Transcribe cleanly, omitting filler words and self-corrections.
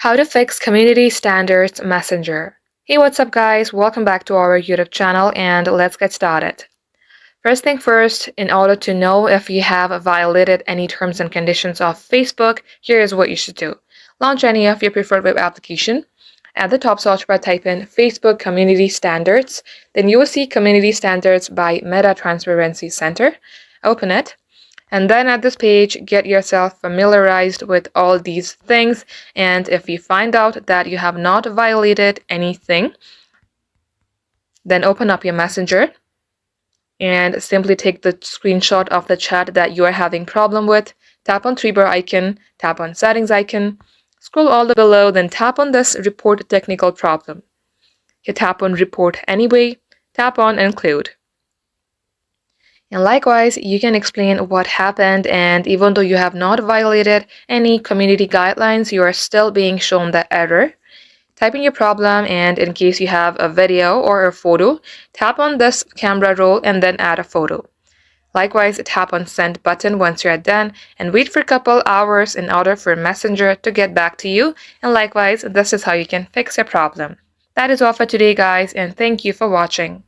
How to fix Community Standards Messenger. Hey, what's up guys? Welcome back to our YouTube channel and let's get started. First thing first, in order to know if you have violated any terms and conditions of Facebook, here is what you should do. Launch any of your preferred web application. At the top search bar, type in Facebook Community Standards. Then you will see Community Standards by Meta Transparency Center. Open it. And then at this page, get yourself familiarized with all these things. And if you find out that you have not violated anything, then open up your Messenger and simply take the screenshot of the chat that you are having problem with. Tap on three bar icon, tap on settings icon, scroll all the way below, then tap on this report technical problem. You tap on report anyway, tap on include. And likewise, you can explain what happened, and even though you have not violated any community guidelines, you are still being shown the error. Type in your problem, and in case you have a video or a photo, tap on this camera roll and then add a photo. Likewise, tap on send button once you're done and wait for a couple hours in order for Messenger to get back to you. And likewise, this is how you can fix your problem. That is all for today, guys, and thank you for watching.